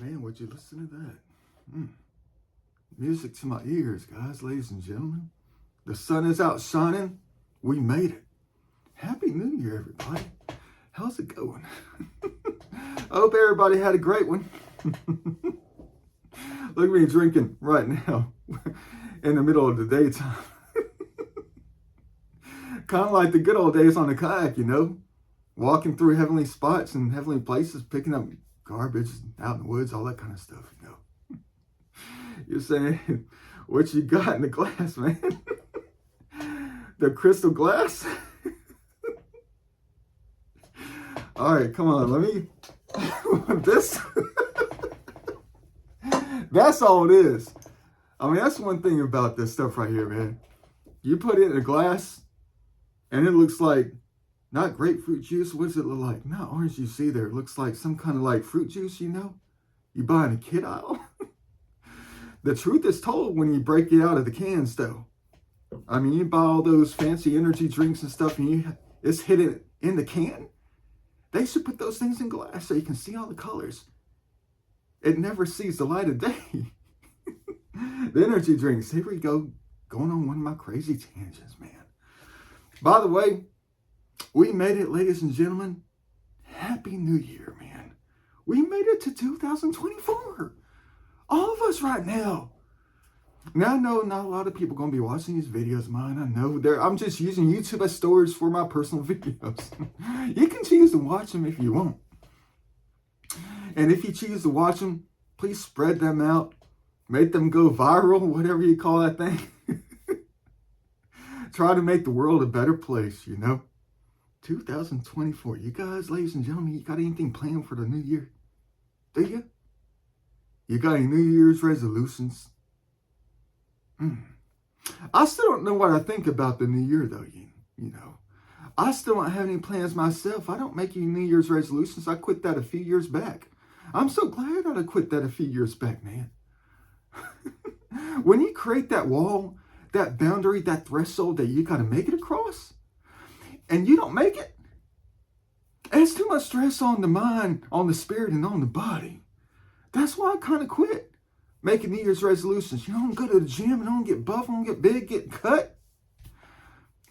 Man, would you listen to that? Music to my ears, guys, ladies and gentlemen. The sun is out shining. We made it. Happy New Year, everybody. How's it going? I hope everybody had a great one. Look at me drinking right now in the middle of the daytime. Kind of like the good old days on the kayak, you know? Walking through heavenly spots and heavenly places, picking up garbage out in the woods, all that kind of stuff, you know? You're saying, what you got in the glass, man? The crystal glass? All right, come on, let me, this, that's all it is. I mean, that's one thing about this stuff right here, man. You put it in a glass, and it looks like, not grapefruit juice, what does it look like? Not orange juice either. It looks like some kind of like fruit juice, you know? You buy in a kid aisle. The truth is told when you break it out of the cans, though. I mean, you buy all those fancy energy drinks and stuff, and it's hidden in the can. They should put those things in glass so you can see all the colors. It never sees the light of day. The energy drinks, here we go, going on one of my crazy tangents, man. By the way, we made it, ladies and gentlemen. Happy New Year, man. We made it to 2024. All of us right now. Now, I know not a lot of people going to be watching these videos of mine. I know I'm just using YouTube as storage for my personal videos. You can choose to watch them if you want. And if you choose to watch them, please spread them out. Make them go viral, whatever you call that thing. Try to make the world a better place, you know. 2024. You guys, ladies and gentlemen, you got anything planned for the new year? Do you? You got any New Year's resolutions? I still don't know what I think about the new year, though, you know. I still don't have any plans myself. I don't make any New Year's resolutions. I quit that a few years back. I'm so glad I quit that a few years back, man. When you create that wall, that boundary, that threshold that you got to make it across, and you don't make it, it's too much stress on the mind, on the spirit, and on the body. That's why I kind of quit making New Year's resolutions. You know, I don't go to the gym, I don't get buff, I don't get big, get cut.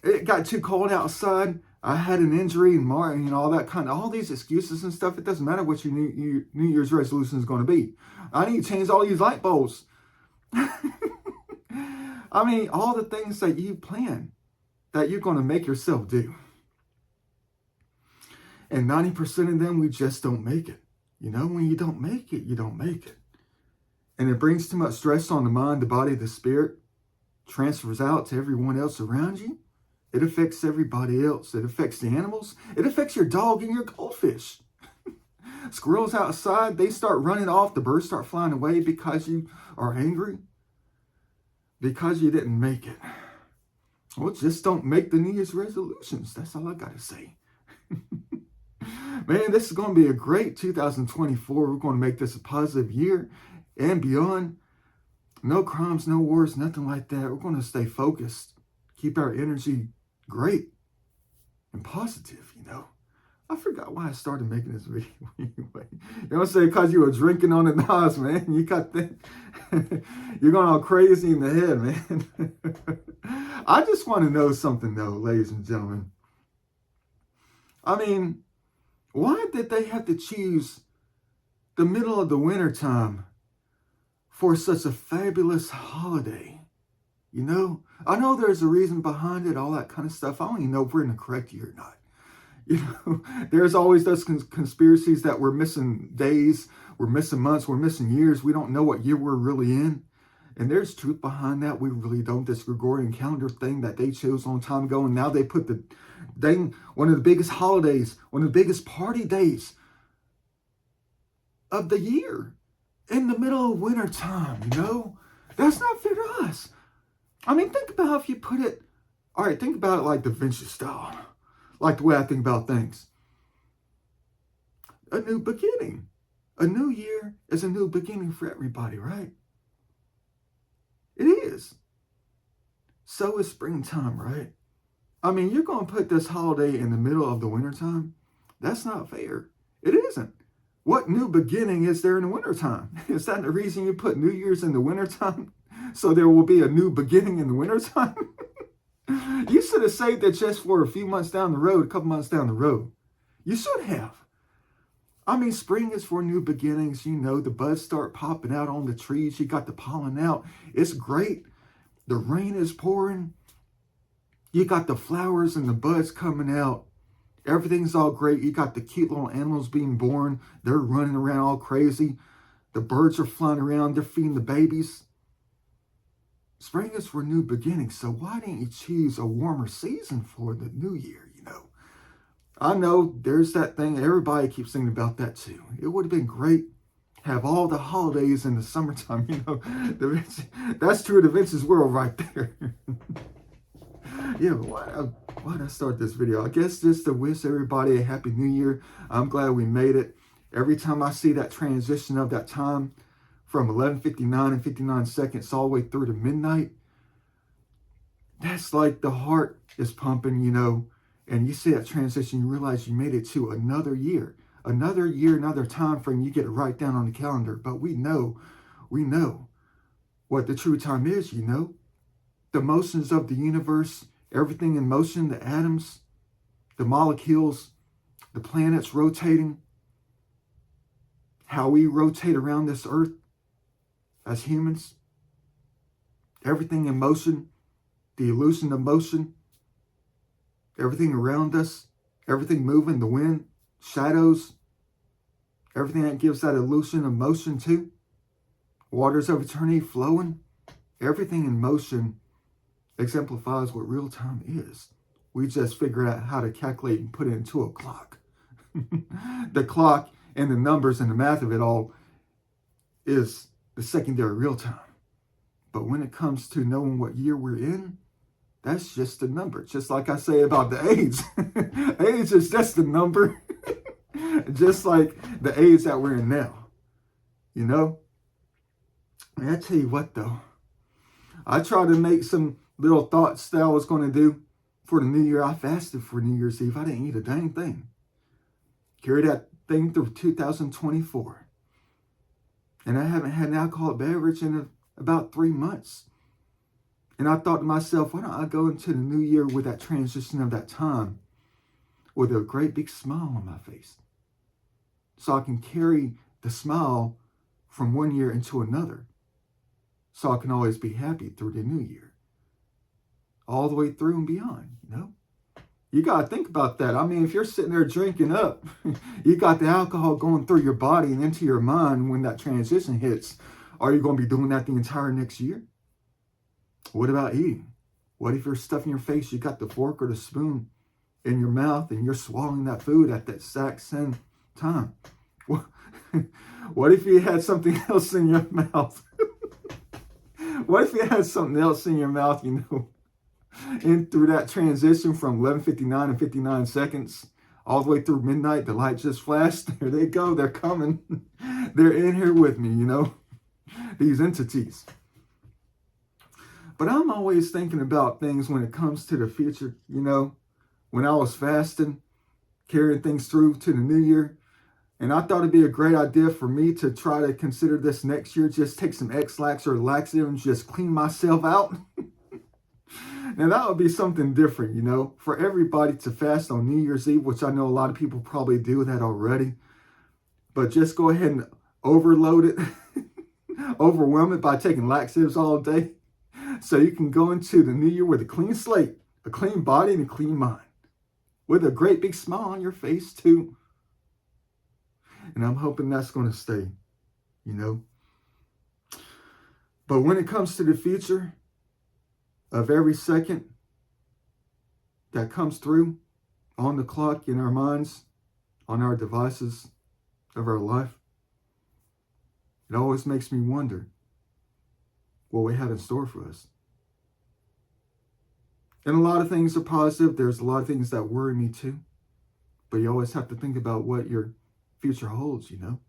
It got too cold outside. I had an injury and all that kind of, all these excuses and stuff. It doesn't matter what your New Year's resolution is going to be. I need to change all these light bulbs. I mean, all the things that you plan that you're going to make yourself do. And 90% of them, we just don't make it. You know, when you don't make it, you don't make it. And it brings too much stress on the mind, the body, the spirit. Transfers out to everyone else around you. It affects everybody else. It affects the animals. It affects your dog and your goldfish. Squirrels outside, they start running off. The birds start flying away because you are angry. Because you didn't make it. Well, just don't make the New Year's resolutions. That's all I got to say. Man, this is going to be a great 2024. We're going to make this a positive year and beyond. No crimes, no wars, nothing like that. We're going to stay focused. Keep our energy great and positive, you know. I forgot why I started making this video anyway. You know what I'm saying? Because you were drinking on the nose, man. You got that. You're going all crazy in the head, man. I just want to know something, though, ladies and gentlemen. I mean, why did they have to choose the middle of the winter time for such a fabulous holiday? You know, I know there's a reason behind it, all that kind of stuff. I don't even know if we're in the correct year or not. You know, there's always those conspiracies that we're missing days, we're missing months, we're missing years. We don't know what year we're really in. And there's truth behind that. We really don't. This Gregorian calendar thing that they chose a long time ago, and now they put the dang, one of the biggest holidays, one of the biggest party days of the year in the middle of winter time, you know? That's not fair to us. I mean, think about if you put it, all right, think about it like Da Vinci style, like the way I think about things. A new beginning. A new year is a new beginning for everybody, right? It is. So is springtime, right? I mean, you're going to put this holiday in the middle of the wintertime? That's not fair. It isn't. What new beginning is there in the wintertime? Is that the reason you put New Year's in the wintertime? So there will be a new beginning in the wintertime? You should have saved it just for a few months down the road, a couple months down the road. You should have. I mean, spring is for new beginnings. You know, the buds start popping out on the trees. You got the pollen out. It's great. The rain is pouring. You got the flowers and the buds coming out. Everything's all great. You got the cute little animals being born. They're running around all crazy. The birds are flying around. They're feeding the babies. Spring is for new beginnings. So why didn't you choose a warmer season for the new year, you know? I know there's that thing. Everybody keeps thinking about that too. It would have been great. Have all the holidays in the summertime, you know. That's true of the Vince's world right there. Yeah, why did I start this video? I guess just to wish everybody a happy new year. I'm glad we made it. Every time I see that transition of that time from 11:59 and 59 seconds all the way through to midnight, that's like the heart is pumping, you know, and you see that transition, you realize you made it to another year, another time frame. You get it right down on the calendar. But we know what the true time is, you know. The motions of the universe, everything in motion, the atoms, the molecules, the planets rotating, how we rotate around this earth as humans, everything in motion, the illusion of motion, everything around us, everything moving, the wind, shadows, everything that gives that illusion of motion too, waters of eternity flowing, everything in motion exemplifies what real time is. We just figured out how to calculate and put it into a clock. The clock and the numbers and the math of it all is the secondary real time. But when it comes to knowing what year we're in, that's just a number. Just like I say about the age. Age is just a number. Just like the age that we're in now. You know? And I tell you what though. I tried to make some little thoughts that I was going to do for the new year. I fasted for New Year's Eve. I didn't eat a dang thing. Carried that thing through 2024. And I haven't had an alcoholic beverage in about 3 months. And I thought to myself, why don't I go into the new year with that transition of that time with a great big smile on my face. So I can carry the smile from one year into another. So I can always be happy through the new year. All the way through and beyond, you know? You got to think about that. I mean, if you're sitting there drinking up, you got the alcohol going through your body and into your mind when that transition hits. Are you going to be doing that the entire next year? What about eating? What if you're stuffing your face, you got the fork or the spoon in your mouth and you're swallowing that food at that exact same time? What if you had something else in your mouth? What if you had something else in your mouth, you know? And through that transition from 11:59 and 59 seconds all the way through midnight, the light just flashed. There they go. They're coming. They're in here with me, you know, these entities. But I'm always thinking about things when it comes to the future, you know, when I was fasting, carrying things through to the new year. And I thought it'd be a great idea for me to try to consider this next year, just take some X-Lax or laxative and just clean myself out. Now that would be something different, you know, for everybody to fast on New Year's Eve, which I know a lot of people probably do that already. But just go ahead and overload it, overwhelm it by taking laxatives all day. So you can go into the new year with a clean slate, a clean body, and a clean mind. With a great big smile on your face too. And I'm hoping that's going to stay, you know. But when it comes to the future, of every second that comes through on the clock in our minds, on our devices of our life, it always makes me wonder what we have in store for us. And a lot of things are positive. There's a lot of things that worry me too. But you always have to think about what your future holds, you know.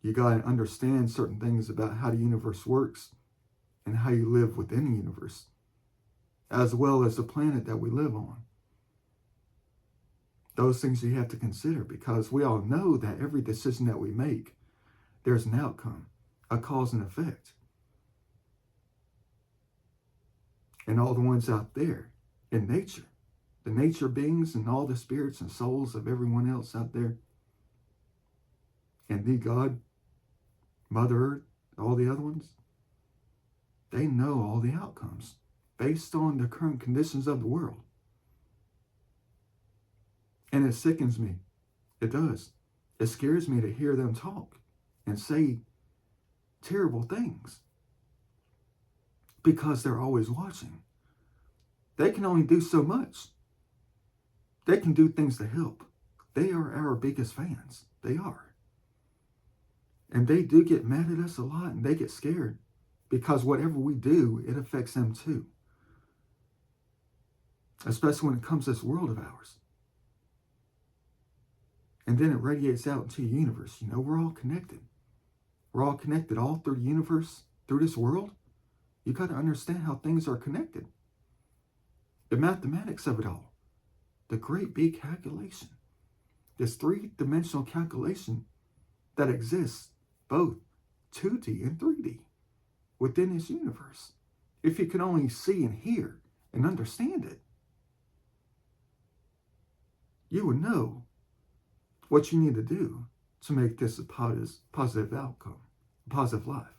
You got to understand certain things about how the universe works and how you live within the universe, as well as the planet that we live on. Those things you have to consider, because we all know that every decision that we make, there's an outcome, a cause and effect. And all the ones out there in nature, the nature beings and all the spirits and souls of everyone else out there, and the God, Mother Earth, all the other ones, they know all the outcomes based on the current conditions of the world. And it sickens me. It does. It scares me to hear them talk and say terrible things, because they're always watching. They can only do so much. They can do things to help. They are our biggest fans. They are. And they do get mad at us a lot, and they get scared, because whatever we do, it affects them too. Especially when it comes to this world of ours. And then it radiates out into the universe. You know, we're all connected. We're all connected all through the universe, through this world. You got to understand how things are connected. The mathematics of it all. The great big calculation. This three-dimensional calculation that exists both 2D and 3D within this universe. If you can only see and hear and understand it, you would know what you need to do to make this a positive outcome, a positive life,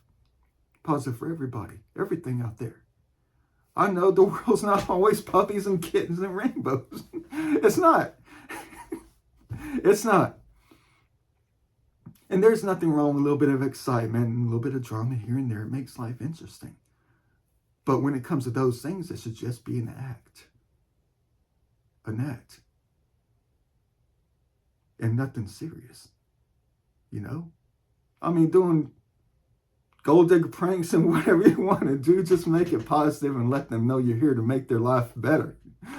positive for everybody, everything out there. I know the world's not always puppies and kittens and rainbows. It's not. It's not. And there's nothing wrong with a little bit of excitement and a little bit of drama here and there. It makes life interesting. But when it comes to those things, it should just be an act. An act. And nothing serious. You know? I mean, doing gold digger pranks and whatever you want to do, just make it positive and let them know you're here to make their life better.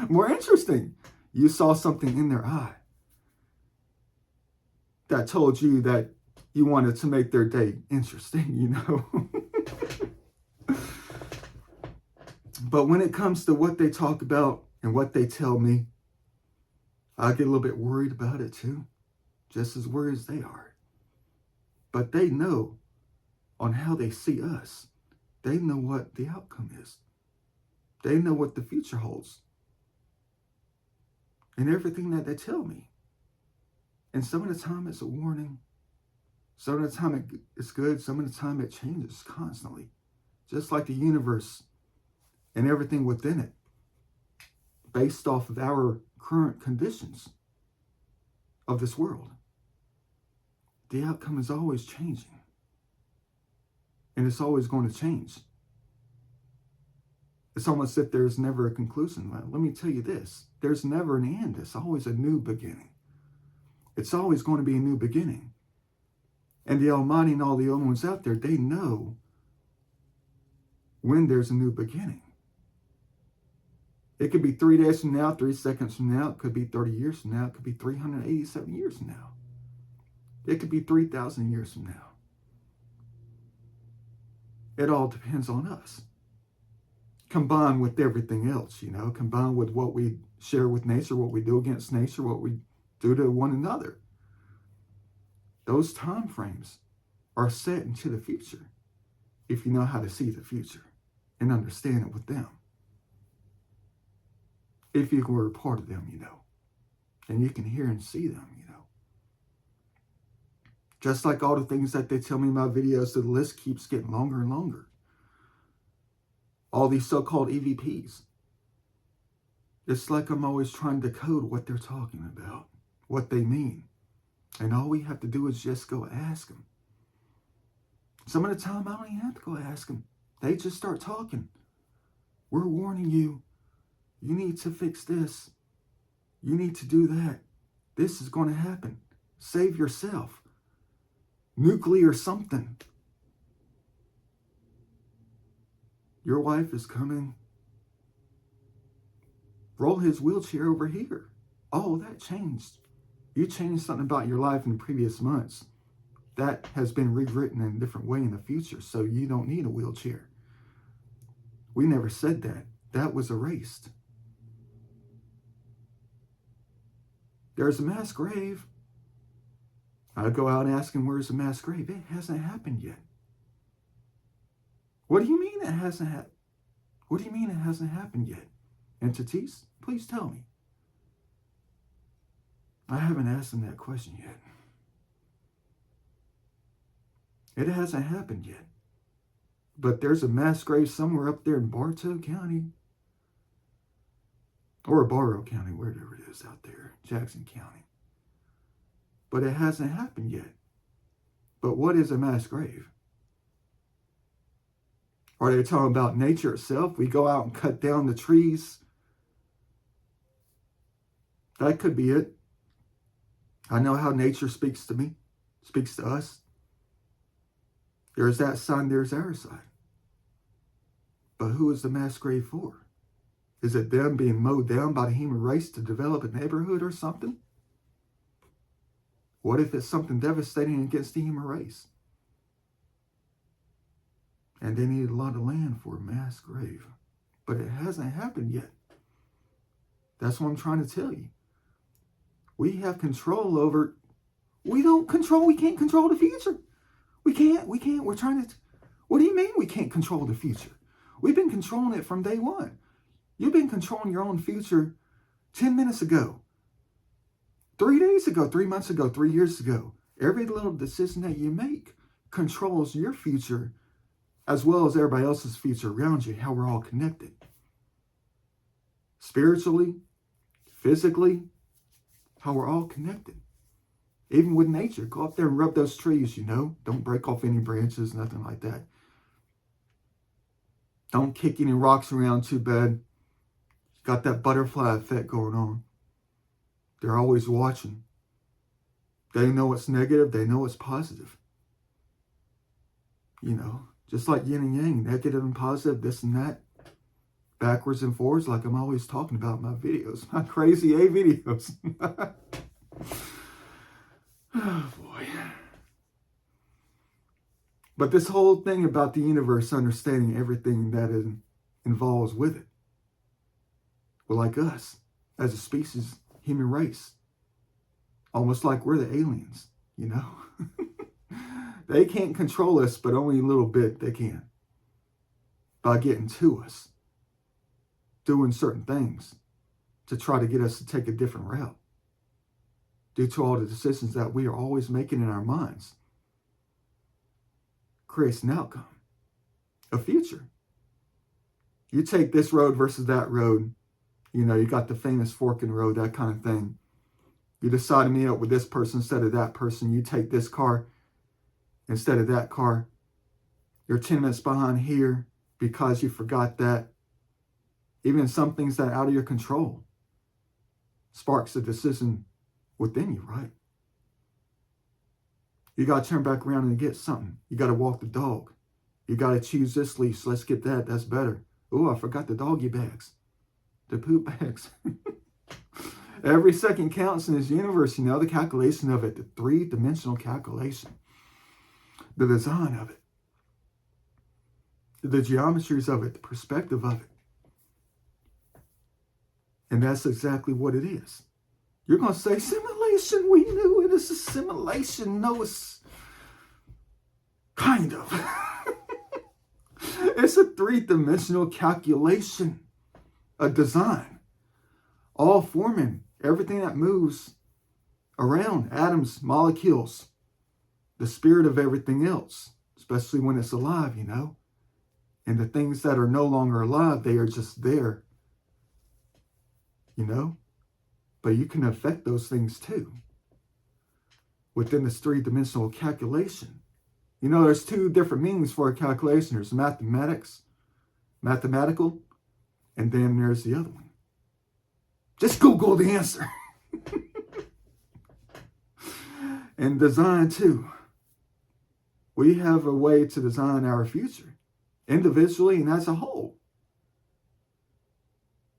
More interesting. You saw something in their eye that told you that you wanted to make their day interesting, you know? But when it comes to what they talk about and what they tell me, I get a little bit worried about it too. Just as worried as they are. But they know on how they see us. They know what the outcome is. They know what the future holds. And everything that they tell me. And some of the time it's a warning. Some of the time it's good. Some of the time it changes constantly. Just like the universe and everything within it. Based off of our current conditions of this world. The outcome is always changing. And it's always going to change. It's almost as if there's never a conclusion. Well, let me tell you this. There's never an end. It's always a new beginning. It's always going to be a new beginning. And the Almighty and all the other ones out there, they know when there's a new beginning. It could be 3 days from now, 3 seconds from now. It could be 30 years from now. It could be 387 years from now. It could be 3,000 years from now. It all depends on us. Combined with everything else, you know, combined with what we share with nature, what we do against nature, what we do to one another. Those time frames are set into the future if you know how to see the future and understand it with them. If you were a part of them, you know, and you can hear and see them, you know. Just like all the things that they tell me in my videos, the list keeps getting longer and longer. All these so-called EVPs. It's like I'm always trying to code what they're talking about, what they mean. And all we have to do is just go ask them. Some of the time, I don't even have to go ask them. They just start talking. We're warning you. You need to fix this. You need to do that. This is going to happen. Save yourself. Nuclear something. Your wife is coming. Roll his wheelchair over here. Oh, that changed. You changed something about your life in the previous months. That has been rewritten in a different way in the future, so you don't need a wheelchair. We never said that. That was erased. There's a mass grave. I go out asking, where's the mass grave? It hasn't happened yet. What do you mean it hasn't happened? What do you mean it hasn't happened yet? Entities, please tell me. I haven't asked them that question yet. It hasn't happened yet. But there's a mass grave somewhere up there in Bartow County. Or Barrow County, wherever it is out there, Jackson County. But it hasn't happened yet. But what is a mass grave? Are they talking about nature itself? We go out and cut down the trees. That could be it. I know how nature speaks to me, speaks to us. There's that side, there's our side. But who is the mass grave for? Is it them being mowed down by the human race to develop a neighborhood or something? What if it's something devastating against the human race? And they need a lot of land for a mass grave. But it hasn't happened yet. That's what I'm trying to tell you. We have control over, we can't control the future. We can't, we're trying to, what do you mean we can't control the future? We've been controlling it from day one. You've been controlling your own future 10 minutes ago, 3 days ago, 3 months ago, 3 years ago. Every little decision that you make controls your future as well as everybody else's future around you, how we're all connected. Spiritually, physically, how we're all connected. Even with nature, go up there and rub those trees, Don't break off any branches, nothing like that. Don't kick any rocks around too bad. Got that butterfly effect going on. They're always watching. They know it's negative, they know it's positive. Just like yin and yang, negative and positive, this and that. Backwards and forwards, like I'm always talking about in my videos, my crazy A videos. Oh boy. But this whole thing about the universe understanding everything that it involves with it. Well, like us, as a species, human race. Almost like we're the aliens, They can't control us, but only a little bit they can. By getting to us. Doing certain things to try to get us to take a different route. Due to all the decisions that we are always making in our minds. Creates an outcome. A future. You take this road versus that road. You got the famous fork in the road, that kind of thing. You decide to meet up with this person instead of that person. You take this car instead of that car. You're 10 minutes behind here because you forgot that. Even some things that are out of your control. Sparks a decision within you, right? You got to turn back around and get something. You got to walk the dog. You got to choose this leash. Let's get that. That's better. Oh, I forgot the doggy bags. The poop bags. Every second counts in this universe, the calculation of it, the 3-dimensional calculation, the design of it, the geometries of it, the perspective of it. And that's exactly what it is. You're going to say, simulation, we knew it is a simulation. No, it's kind of. It's a 3-dimensional calculation, a design, all forming everything that moves around, atoms, molecules, the spirit of everything else, especially when it's alive, And the things that are no longer alive, they are just there, But you can affect those things too within this 3-dimensional calculation. There's 2 different meanings for a calculation. There's mathematical, and then there's the other one. Just Google the answer. And design too. We have a way to design our future, individually and as a whole.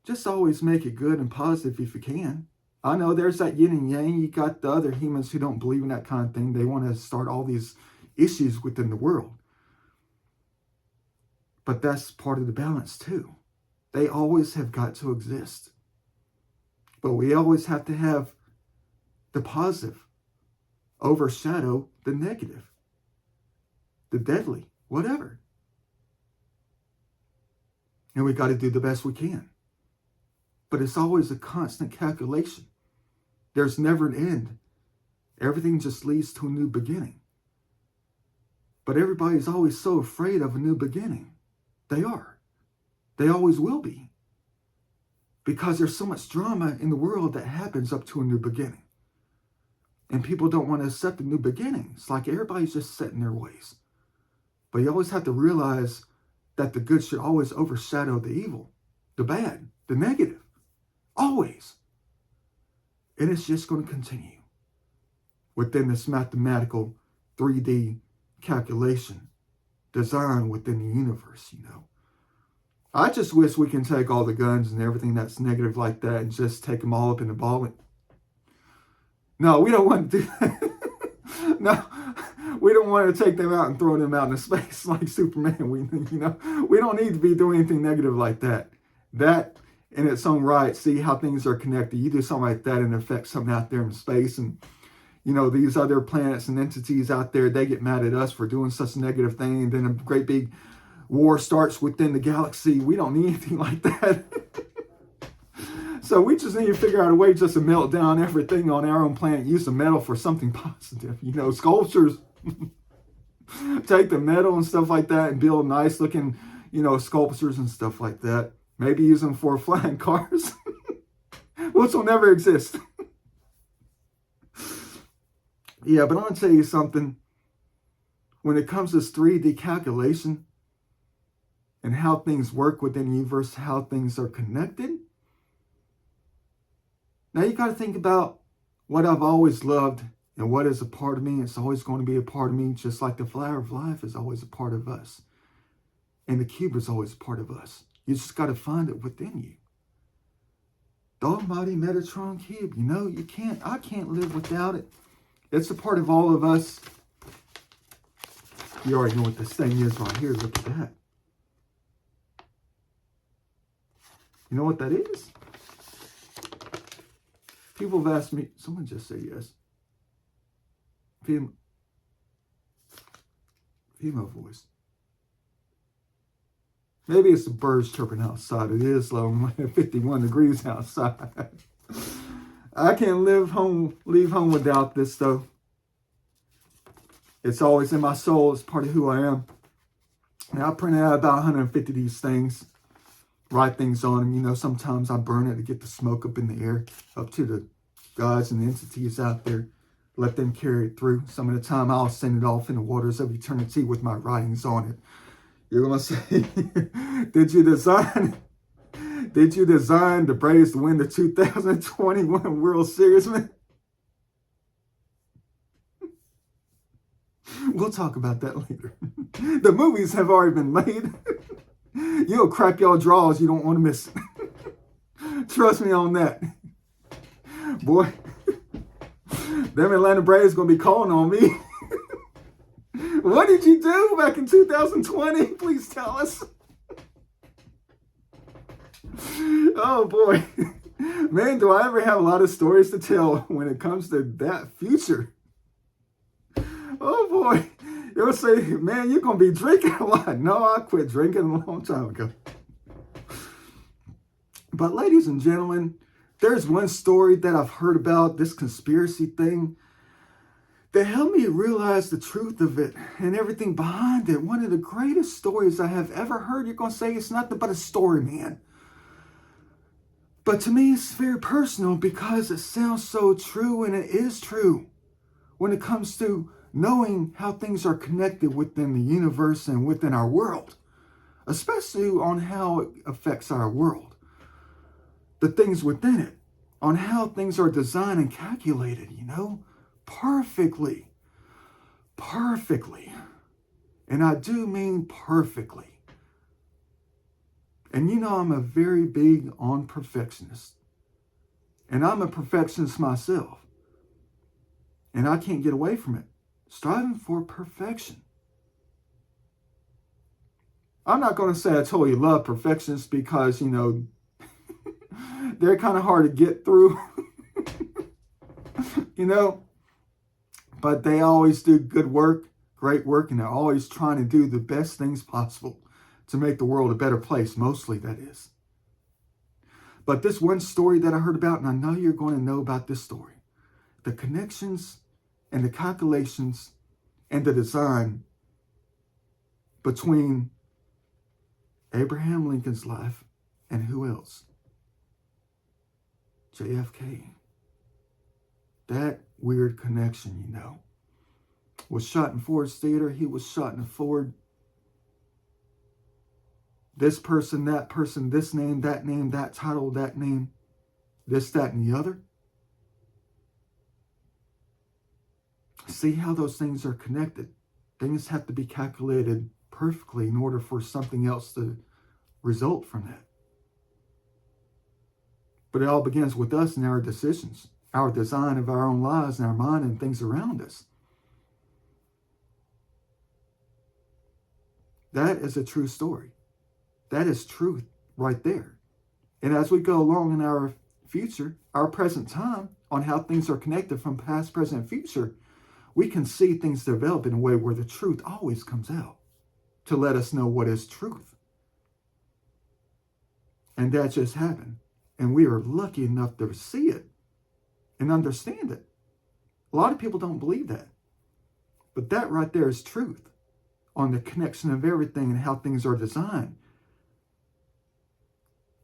Just always make it good and positive if you can. I know there's that yin and yang. You got the other humans who don't believe in that kind of thing. They want to start all these issues within the world. But that's part of the balance too. They always have got to exist. But we always have to have the positive overshadow the negative, the deadly, whatever. And we got to do the best we can. But it's always a constant calculation. There's never an end. Everything just leads to a new beginning. But everybody's always so afraid of a new beginning. They are. They always will be. Because there's so much drama in the world that happens up to a new beginning. And people don't want to accept a new beginning. It's like everybody's just set in their ways. But you always have to realize that the good should always overshadow the evil, the bad, the negative. Always. And it's just going to continue within this mathematical 3D calculation designed within the universe, you know. I just wish we can take all the guns and everything that's negative like that and just take them all up in the ball. No, we don't want to do that. No, we don't want to take them out and throw them out into space like Superman. We don't need to be doing anything negative like that. That in its own right, see how things are connected. You do something like that and affect something out there in space, and these other planets and entities out there, they get mad at us for doing such a negative thing, and then a great big war starts within the galaxy. We don't need anything like that. So we just need to figure out a way just to melt down everything on our own planet, use the metal for something positive. Sculptures, take the metal and stuff like that and build nice looking, sculptures and stuff like that. Maybe use them for flying cars, which will never exist. Yeah, but I'm going to tell you something. When it comes to this 3D calculation and how things work within the universe, how things are connected, now you got to think about what I've always loved and what is a part of me. It's always going to be a part of me, just like the flower of life is always a part of us. And the cube is always a part of us. You just got to find it within you. The almighty Metatron cube, I can't live without it. It's a part of all of us. You already know what this thing is right here. Look at that. You know what that is? People have asked me, someone just say yes. Female voice. Maybe it's the birds chirping outside. It is low, 51 degrees outside. I can't leave home without this, though. It's always in my soul. It's part of who I am. And I printed out about 150 of these things. Write things on them. Sometimes I burn it to get the smoke up in the air, up to the gods and the entities out there. Let them carry it through. Some of the time I'll send it off in the waters of eternity with my writings on it. You're going to say, did you design the Braves to win the 2021 World Series, man? We'll talk about that later. The movies have already been made. You'll crack your draws. You don't want to miss it. Trust me on that. Boy, them Atlanta Braves going to be calling on me. What did you do back in 2020? Please tell us. Oh, boy. Man, do I ever have a lot of stories to tell when it comes to that future. Oh, boy. You'll say, man, you're going to be drinking a lot. No, I quit drinking a long time ago. But ladies and gentlemen, there's one story that I've heard about, this conspiracy thing, that helped me realize the truth of it and everything behind it. One of the greatest stories I have ever heard. You're going to say it's nothing but a story, man. But to me, it's very personal because it sounds so true, and it is true when it comes to knowing how things are connected within the universe and within our world, especially on how it affects our world. The things within it, on how things are designed and calculated, perfectly. Perfectly. And I do mean perfectly. And I'm a very big on perfectionist. And I'm a perfectionist myself. And I can't get away from it. Striving for perfection. I'm not going to say I totally love perfectionists because, they're kind of hard to get through. you know, but they always do good work, great work, and they're always trying to do the best things possible to make the world a better place, mostly that is. But this one story that I heard about, and I know you're going to know about this story, the connections and the calculations and the design between Abraham Lincoln's life and who else? JFK. That weird connection, you know. Was shot in Ford's Theater. He was shot in a Ford. This person, this name, that title, that name, this, that, and the other. See how those things are connected. Things have to be calculated perfectly in order for something else to result from that. But it all begins with us and our decisions, our design of our own lives and our mind and things around us. That is a true story. That is truth right there. And as we go along in our future, our present time, on how things are connected from past, present, future, we can see things develop in a way where the truth always comes out to let us know what is truth. And that just happened. And we are lucky enough to see it and understand it. A lot of people don't believe that. But that right there is truth on the connection of everything and how things are designed.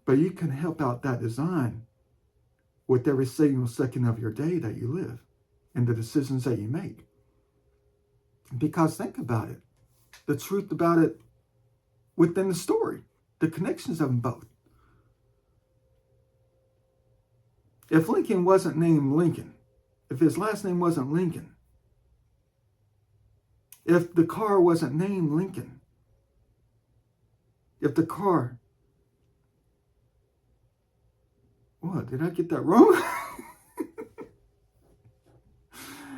But you can help out that design with every single second of your day that you live and the decisions that you make. Because think about it. The truth about it within the story. The connections of them both. If Lincoln wasn't named Lincoln, if his last name wasn't Lincoln, if the car wasn't named Lincoln, if the car... What? Did I get that wrong?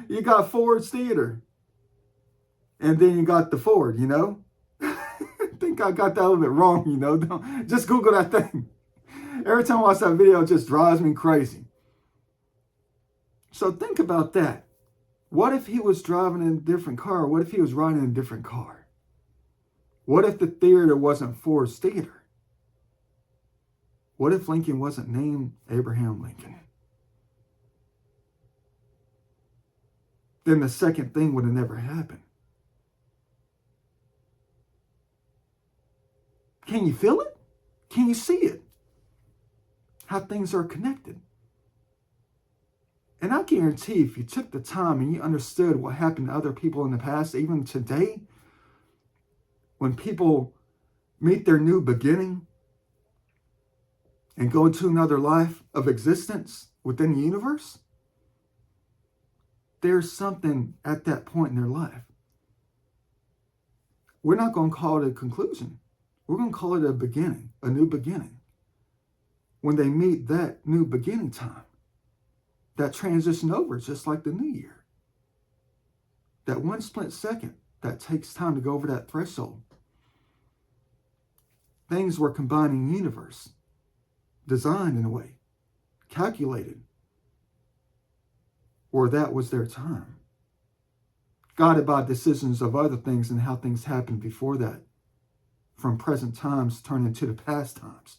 You got Ford's Theater. And then you got the Ford, you know? I think I got that a little bit wrong, you know? Just Google that thing. Every time I watch that video, it just drives me crazy. So think about that. What if he was driving in a different car? What if he was riding in a different car? What if the theater wasn't Ford's Theater? What if Lincoln wasn't named Abraham Lincoln? Then the second thing would have never happened. Can you feel it? Can you see it? How things are connected. And I guarantee if you took the time and you understood what happened to other people in the past, even today, when people meet their new beginning and go into another life of existence within the universe, there's something at that point in their life. We're not going to call it a conclusion. We're going to call it a beginning, a new beginning. When they meet that new beginning time, that transition over, just like the new year. That one split second that takes time to go over that threshold. Things were combining universe, designed in a way, calculated, or that was their time. Guided by decisions of other things and how things happened before that, from present times turn into the past times.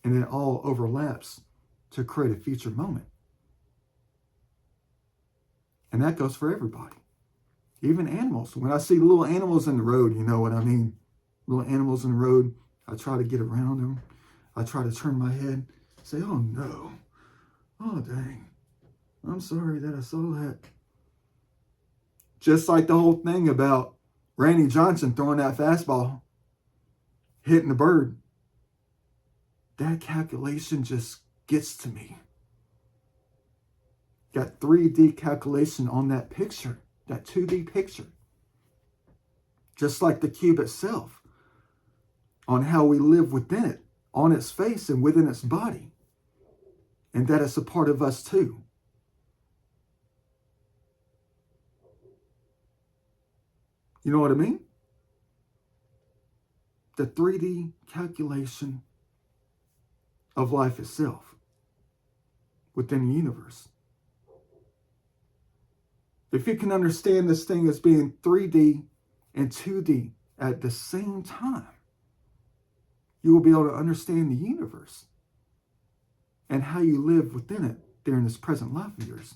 And it all overlaps to create a future moment. And that goes for everybody. Even animals. When I see little animals in the road, you know what I mean? Little animals in the road, I try to get around them. I try to turn my head, say, oh no. Oh dang. I'm sorry that I saw that. Just like the whole thing about Randy Johnson throwing that fastball, hitting the bird. That calculation just gets to me. Got 3D calculation on that picture, that 2D picture. Just like the cube itself, on how we live within it, on its face and within its body. And that it's a part of us too. You know what I mean? The 3D calculation of life itself within the universe. if you can understand this thing as being 3D and 2D at the same time, you will be able to understand the universe and how you live within it during this present life of yours.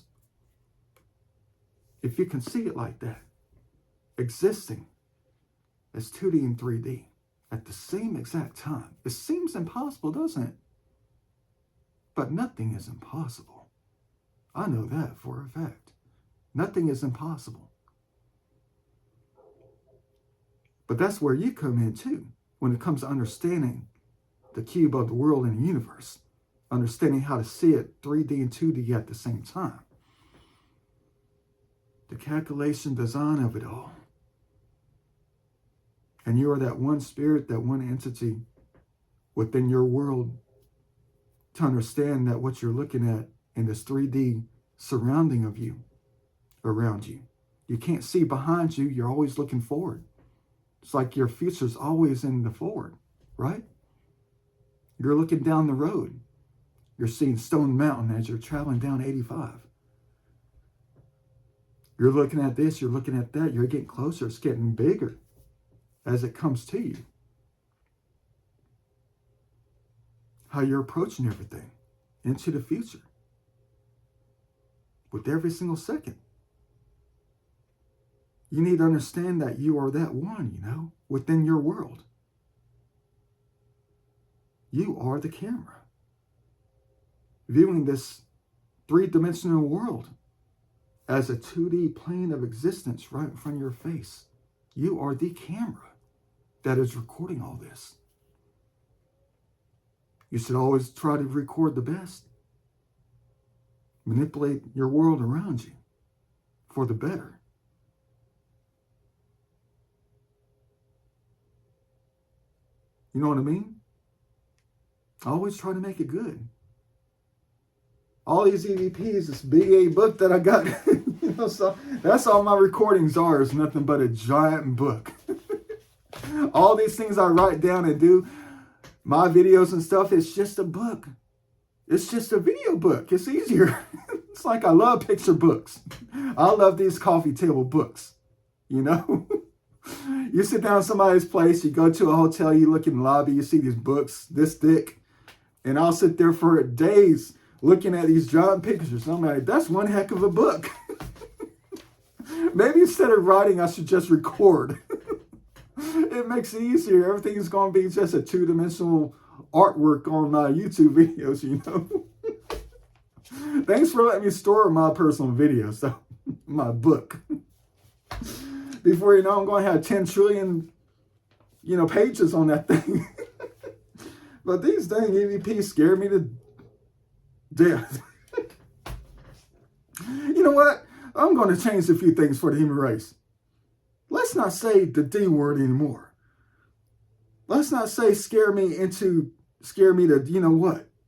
If you can see it like that, existing as 2D and 3D at the same exact time. It seems impossible, doesn't it? But nothing is impossible. I know that for a fact. Nothing is impossible. But that's where you come in too, when it comes to understanding the cube of the world and the universe. Understanding how to see it 3D and 2D at the same time. The calculation design of it all. And you are that one spirit, that one entity within your world to understand that what you're looking at in this 3D surrounding of you, around you. You can't see behind you. You're always looking forward. It's like your future's always in the forward, right? You're looking down the road. You're seeing Stone Mountain as you're traveling down 85. You're looking at this, you're looking at that. You're getting closer. It's getting bigger as it comes to you. How you're approaching everything into the future with every single second. You need to understand that you are that one, within your world. You are the camera. Viewing this three-dimensional world as a 2D plane of existence right in front of your face. You are the camera that is recording all this. You should always try to record the best. Manipulate your world around you for the better. You know what I mean? Always try to make it good. All these EVPs, this big A book that I got, so that's all my recordings are, is nothing but a giant book. All these things I write down and do, my videos and stuff, it's just a book. It's just a video book. It's easier. It's like I love picture books. I love these coffee table books, You sit down at somebody's place, you go to a hotel, you look in the lobby, you see these books this thick, and I'll sit there for days looking at these giant pictures. I'm like, that's one heck of a book. Maybe instead of writing, I should just record. It makes it easier. Everything's going to be just a two-dimensional artwork on my YouTube videos, Thanks for letting me store my personal videos, so my book. Before you know, I'm going to have 10 trillion, pages on that thing. But these dang EVPs scare me to death. You know what? I'm going to change a few things for the human race. Let's not say the D word anymore. Let's not say scare me to,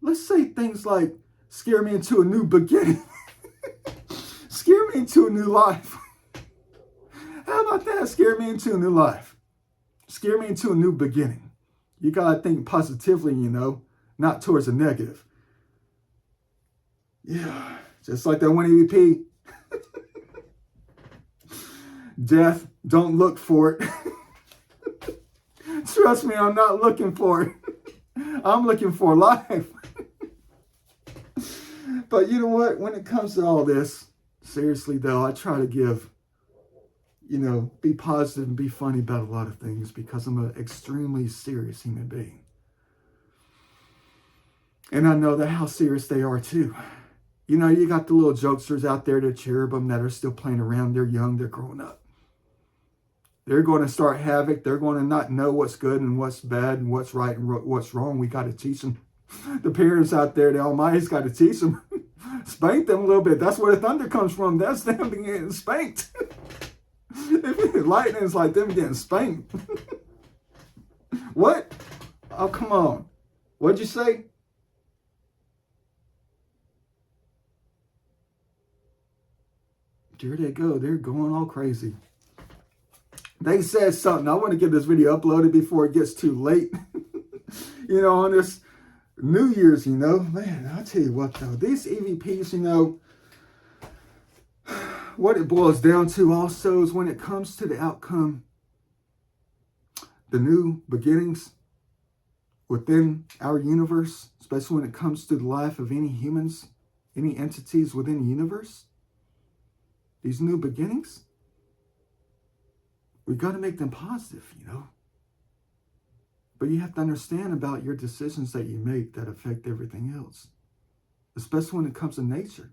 let's say things like scare me into a new beginning. Scare me into a new life. How about that? Scare me into a new life. Scare me into a new beginning. You got to think positively, not towards a negative. Yeah, just like that one EVP. Death, don't look for it. Trust me, I'm not looking for it. I'm looking for life. But you know what? When it comes to all this, seriously though, I try to give, be positive and be funny about a lot of things because I'm an extremely serious human being. And I know that how serious they are too. You got the little jokesters out there, the cherubim that are still playing around. They're young, they're growing up. They're going to start havoc. They're going to not know what's good and what's bad and what's right and what's wrong. We got to teach them. The parents out there, the Almighty's got to teach them. Spank them a little bit. That's where the thunder comes from. That's them getting spanked. Lightning is like them getting spanked. What? Oh, come on. What'd you say? There they go. They're going all crazy. They said something. I want to get this video uploaded before it gets too late. On this New Year's, man, I'll tell you what, though. These EVPs, what it boils down to also is when it comes to the outcome, the new beginnings within our universe, especially when it comes to the life of any humans, any entities within the universe, these new beginnings, we got to make them positive, you know. But you have to understand about your decisions that you make that affect everything else, especially when it comes to nature.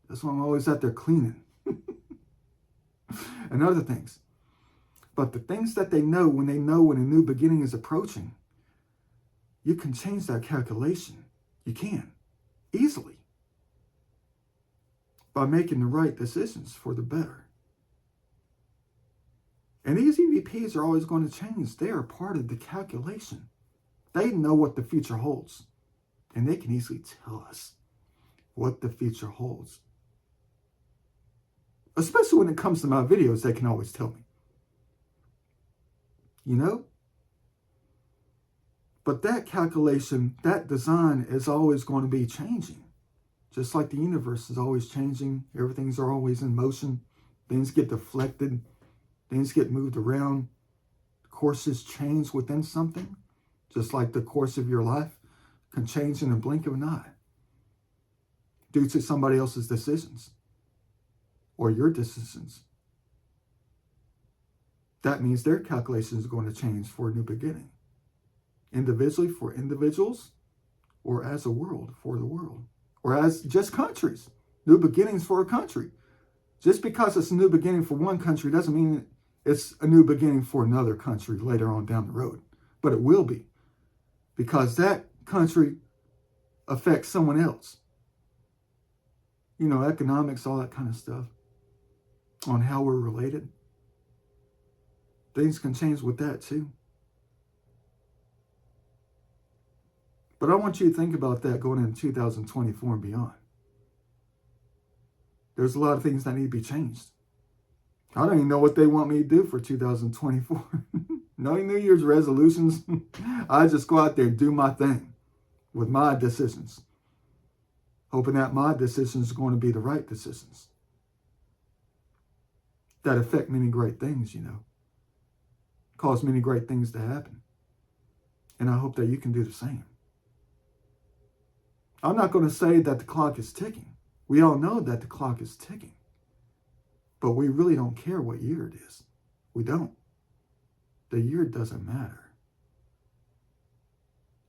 That's why I'm always out there cleaning and other things. But the things that they know when a new beginning is approaching, you can change that calculation. You can, easily, by making the right decisions for the better. And these EVPs are always going to change. They are part of the calculation. They know what the future holds. And they can easily tell us what the future holds. Especially when it comes to my videos, they can always tell me. You know? But that calculation, that design is always going to be changing. Just like the universe is always changing. Everything's always in motion. Things get deflected. Things get moved around. Courses change within something. Just like the course of your life can change in a blink of an eye. Due to somebody else's decisions. Or your decisions. That means their calculation is going to change for a new beginning. Individually for individuals. Or as a world for the world. Or as just countries. New beginnings for a country. Just because it's a new beginning for one country doesn't mean it's a new beginning for another country later on down the road. But it will be. Because that country affects someone else. You know, economics, all that kind of stuff. On how we're related. Things can change with that too. But I want you to think about that going into 2024 and beyond. There's a lot of things that need to be changed. I don't even know what they want me to do for 2024. No New Year's resolutions. I just go out there and do my thing with my decisions. Hoping that my decisions are going to be the right decisions. That affect many great things, you know. Cause many great things to happen. And I hope that you can do the same. I'm not going to say that the clock is ticking. We all know that the clock is ticking. But we really don't care what year it is. We don't. The year doesn't matter.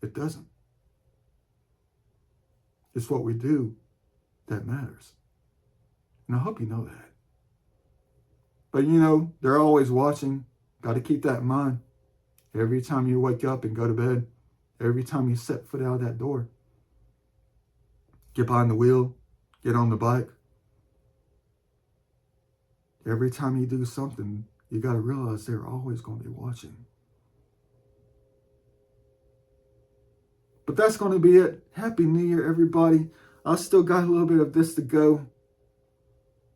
It doesn't. It's what we do that matters. And I hope you know that. But you know, they're always watching. Got to keep that in mind. Every time you wake up and go to bed. Every time you set foot out of that door. Get behind the wheel. Get on the bike. Every time you do something, you got to realize they're always going to be watching. But that's going to be it. Happy New Year, everybody. I still got a little bit of this to go.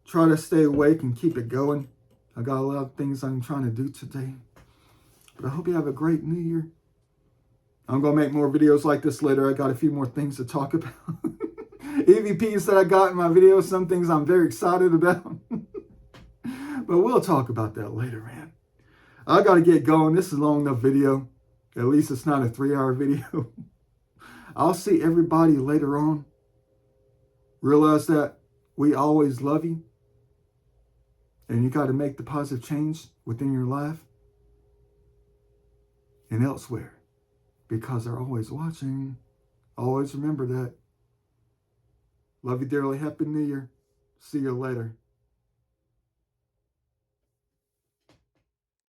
Try to stay awake and keep it going. I got a lot of things I'm trying to do today. But I hope you have a great New Year. I'm going to make more videos like this later. I got a few more things to talk about. EVPs that I got in my videos. Some things I'm very excited about. But we'll talk about that later, man. I got to get going. This is a long enough video. At least it's not a 3-hour video. I'll see everybody later on. Realize that we always love you. And you got to make the positive change within your life. And elsewhere. Because they're always watching. Always remember that. Love you dearly. Happy New Year. See you later.